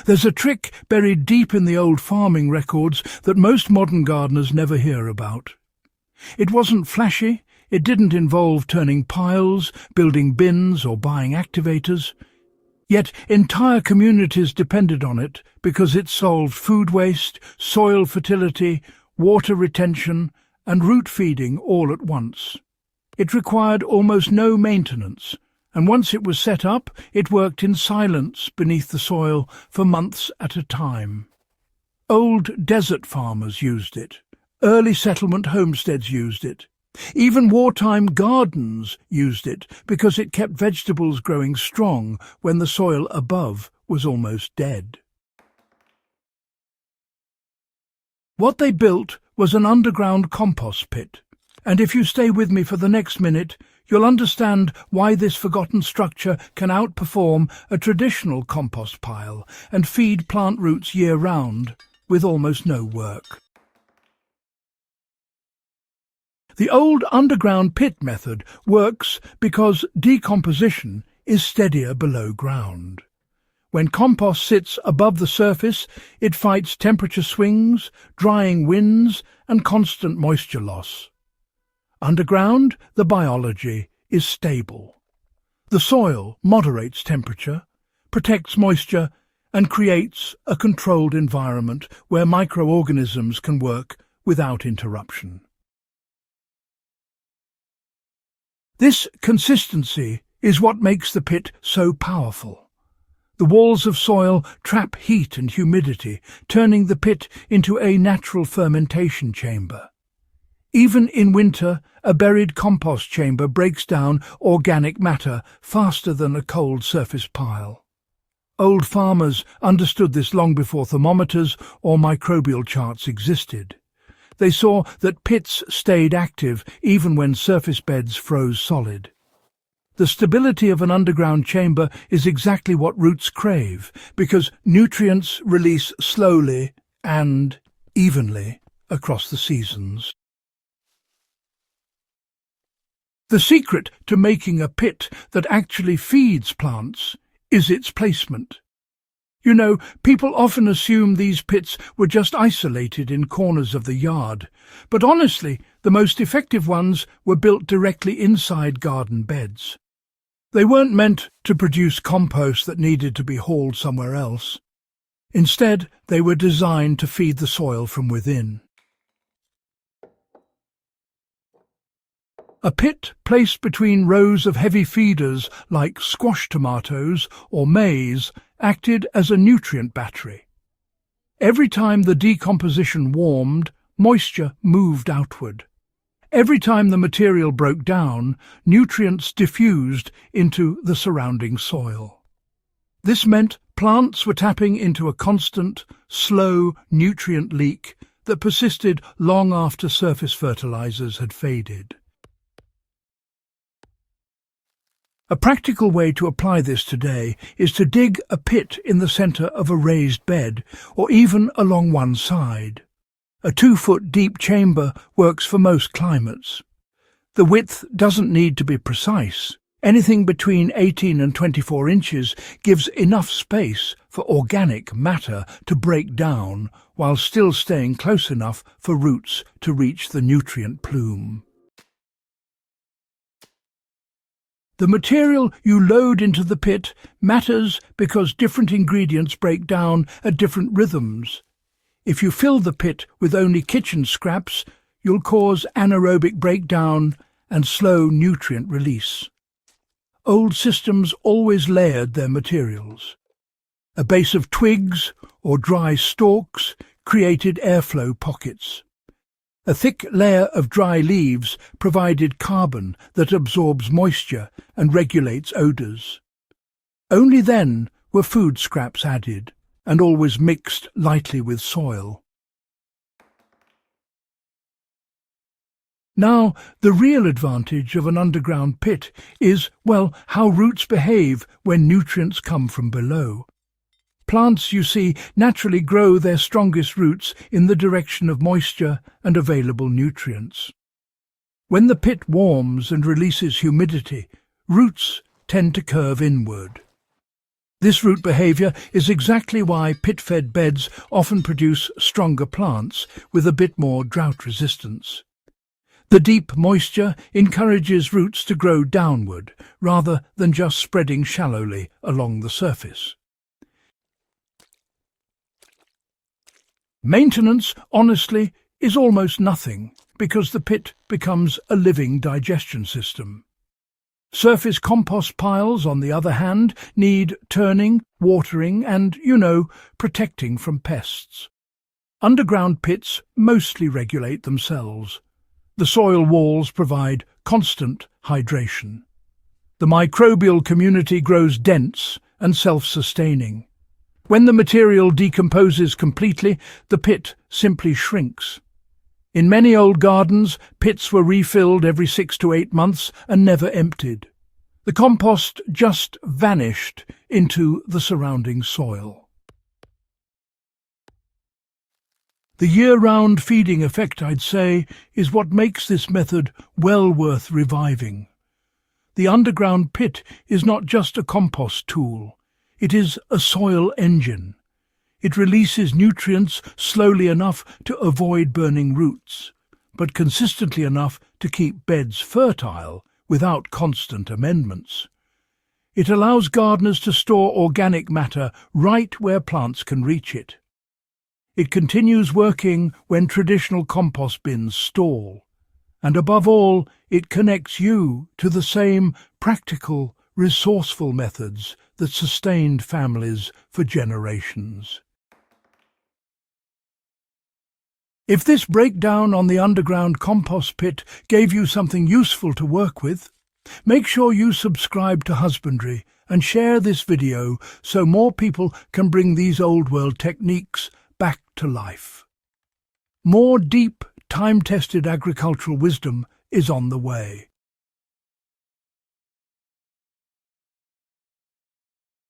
There's a trick buried deep in the old farming records that most modern gardeners never hear about. It wasn't flashy, it didn't involve turning piles, building bins or buying activators. Yet entire communities depended on it because it solved food waste, soil fertility, water retention and root feeding all at once. It required almost no maintenance, and once it was set up, it worked in silence beneath the soil for months at a time. Old desert farmers used it. Early settlement homesteads used it. Even wartime gardens used it because it kept vegetables growing strong when the soil above was almost dead. What they built was an underground compost pit, and if you stay with me for the next minute, you'll understand why this forgotten structure can outperform a traditional compost pile and feed plant roots year-round with almost no work. The old underground pit method works because decomposition is steadier below ground. When compost sits above the surface, it fights temperature swings, drying winds, and constant moisture loss. Underground, the biology is stable. The soil moderates temperature, protects moisture, and creates a controlled environment where microorganisms can work without interruption. This consistency is what makes the pit so powerful. The walls of soil trap heat and humidity, turning the pit into a natural fermentation chamber. Even in winter, a buried compost chamber breaks down organic matter faster than a cold surface pile. Old farmers understood this long before thermometers or microbial charts existed. They saw that pits stayed active even when surface beds froze solid. The stability of an underground chamber is exactly what roots crave, because nutrients release slowly and evenly across the seasons. The secret to making a pit that actually feeds plants is its placement. You know, people often assume these pits were just isolated in corners of the yard, but honestly, the most effective ones were built directly inside garden beds. They weren't meant to produce compost that needed to be hauled somewhere else. Instead, they were designed to feed the soil from within. A pit placed between rows of heavy feeders like squash tomatoes or maize acted as a nutrient battery. Every time the decomposition warmed, moisture moved outward. Every time the material broke down, nutrients diffused into the surrounding soil. This meant plants were tapping into a constant, slow nutrient leak that persisted long after surface fertilizers had faded. A practical way to apply this today is to dig a pit in the center of a raised bed, or even along one side. A 2-foot deep chamber works for most climates. The width doesn't need to be precise. Anything between 18 and 24 inches gives enough space for organic matter to break down while still staying close enough for roots to reach the nutrient plume. The material you load into the pit matters because different ingredients break down at different rhythms. If you fill the pit with only kitchen scraps, you'll cause anaerobic breakdown and slow nutrient release. Old systems always layered their materials. A base of twigs or dry stalks created airflow pockets. A thick layer of dry leaves provided carbon that absorbs moisture and regulates odours. Only then were food scraps added, and always mixed lightly with soil. Now, the real advantage of an underground pit is, well, how roots behave when nutrients come from below. Plants, you see, naturally grow their strongest roots in the direction of moisture and available nutrients. When the pit warms and releases humidity, roots tend to curve inward. This root behaviour is exactly why pit-fed beds often produce stronger plants with a bit more drought resistance. The deep moisture encourages roots to grow downward rather than just spreading shallowly along the surface. Maintenance, honestly, is almost nothing because the pit becomes a living digestion system. Surface compost piles, on the other hand, need turning, watering and, protecting from pests. Underground pits mostly regulate themselves. The soil walls provide constant hydration. The microbial community grows dense and self-sustaining. When the material decomposes completely, the pit simply shrinks. In many old gardens, pits were refilled every 6 to 8 months and never emptied. The compost just vanished into the surrounding soil. The year-round feeding effect, I'd say, is what makes this method well worth reviving. The underground pit is not just a compost tool. It is a soil engine. It releases nutrients slowly enough to avoid burning roots, but consistently enough to keep beds fertile without constant amendments. It allows gardeners to store organic matter right where plants can reach it. It continues working when traditional compost bins stall. And above all, it connects you to the same practical, resourceful methods that sustained families for generations. If this breakdown on the underground compost pit gave you something useful to work with, make sure you subscribe to Husbandry and share this video so more people can bring these old-world techniques back to life. More deep, time-tested agricultural wisdom is on the way.